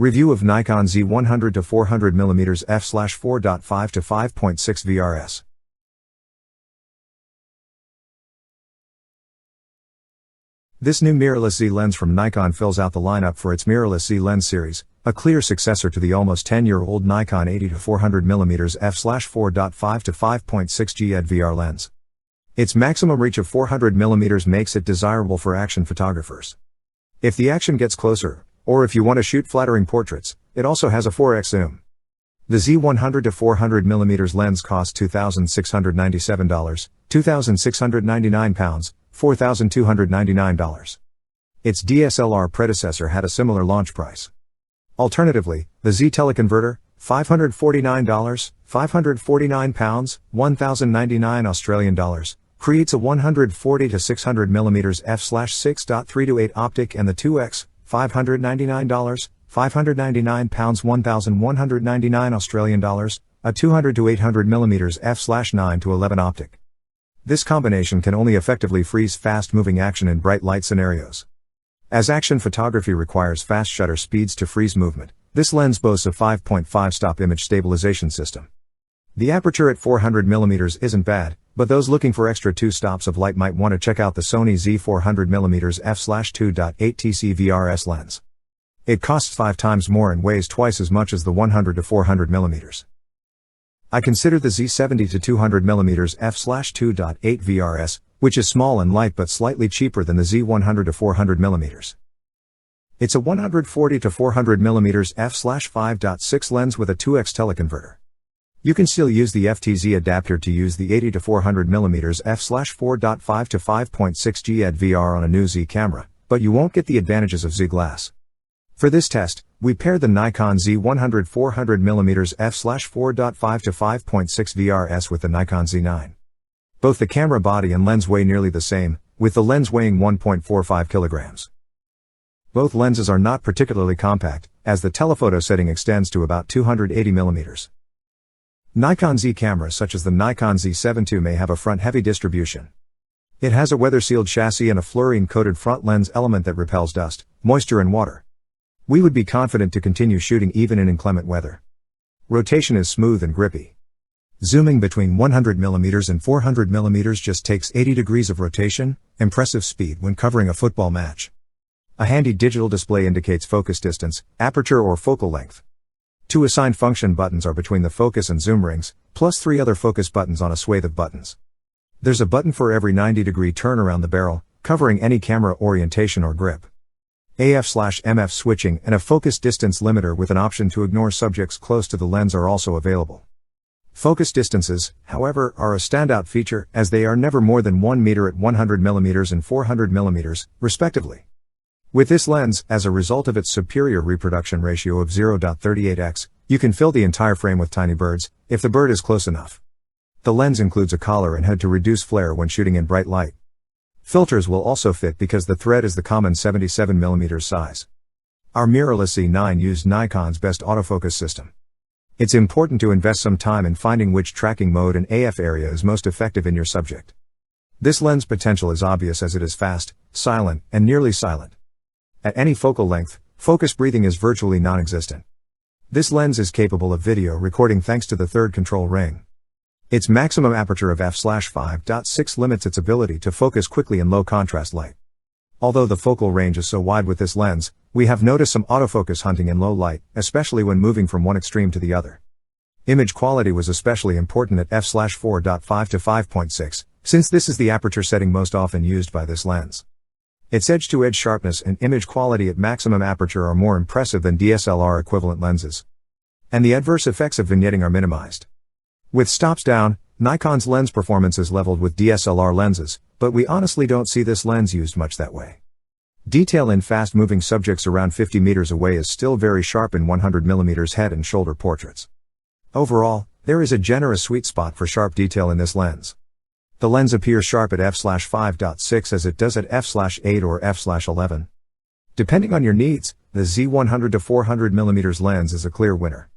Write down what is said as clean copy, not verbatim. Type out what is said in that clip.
Review of Nikon Z 100-400mm f/4.5 to 5.6 VRS. This new mirrorless Z lens from Nikon fills out the lineup for its mirrorless Z lens series, a clear successor to the almost 10-year-old Nikon 80-400mm f/4.5 to 5.6 GED VR lens. Its maximum reach of 400mm makes it desirable for action photographers. If the action gets closer, or if you want to shoot flattering portraits, it also has a 4x zoom. The Z 100-400mm lens costs $2,697, £2,699, $4,299. Its DSLR predecessor had a similar launch price. Alternatively, the Z Teleconverter, $549, £549, $1,099 Australian dollars, creates a 140-600mm f/6.3 to 8 optic and the 2x, $599, £599, £1,199 Australian dollars, a 200-800mm f/9 to 11 optic. This combination can only effectively freeze fast-moving action in bright light scenarios. As action photography requires fast shutter speeds to freeze movement, this lens boasts a 5.5 stop image stabilization system. The aperture at 400mm isn't bad, but those looking for extra 2 stops of light might want to check out the Sony Z 400mm f/2.8 TC VRS lens. It costs 5 times more and weighs twice as much as the 100-400mm. I consider the Z 70-200mm f/2.8 VRS, which is small and light but slightly cheaper than the Z 100-400mm. It's a 140-400mm f/5.6 lens with a 2x teleconverter. You can still use the FTZ adapter to use the 80-400mm f/4.5 to 5.6 GED VR on a new Z camera, but you won't get the advantages of Z glass. For this test, we paired the Nikon Z 100-400mm f/4.5 to 5.6 VRS with the Nikon Z9. Both the camera body and lens weigh nearly the same, with the lens weighing 1.45 kilograms. Both lenses are not particularly compact, as the telephoto setting extends to about 280mm. Nikon Z cameras such as the Nikon Z7 II may have a front-heavy distribution. It has a weather-sealed chassis and a fluorine-coated front lens element that repels dust, moisture and water. We would be confident to continue shooting even in inclement weather. Rotation is smooth and grippy. Zooming between 100mm and 400mm just takes 80 degrees of rotation, impressive speed when covering a football match. A handy digital display indicates focus distance, aperture or focal length. 2 assigned function buttons are between the focus and zoom rings, plus 3 other focus buttons on a swathe of buttons. There's a button for every 90-degree turn around the barrel, covering any camera orientation or grip. AF/MF switching and a focus distance limiter with an option to ignore subjects close to the lens are also available. Focus distances, however, are a standout feature as they are never more than 1 meter at 100mm and 400mm, respectively. With this lens, as a result of its superior reproduction ratio of 0.38x, you can fill the entire frame with tiny birds, if the bird is close enough. The lens includes a collar and hood to reduce flare when shooting in bright light. Filters will also fit because the thread is the common 77mm size. Our mirrorless Z9 used Nikon's best autofocus system. It's important to invest some time in finding which tracking mode and AF area is most effective in your subject. This lens potential is obvious as it is fast, silent, and nearly silent. At any focal length, focus breathing is virtually non-existent. This lens is capable of video recording thanks to the third control ring. Its maximum aperture of f/5.6 limits its ability to focus quickly in low contrast light. Although the focal range is so wide with this lens, we have noticed some autofocus hunting in low light, especially when moving from one extreme to the other. Image quality was especially important at f/4.5 to 5.6, since this is the aperture setting most often used by this lens. Its edge-to-edge sharpness and image quality at maximum aperture are more impressive than DSLR equivalent lenses. And the adverse effects of vignetting are minimized. With stops down, Nikon's lens performance is leveled with DSLR lenses, but we honestly don't see this lens used much that way. Detail in fast-moving subjects around 50 meters away is still very sharp in 100mm head and shoulder portraits. Overall, there is a generous sweet spot for sharp detail in this lens. The lens appears sharp at f/5.6 as it does at f/8 or f/11. Depending on your needs, the Z 100-400mm lens is a clear winner.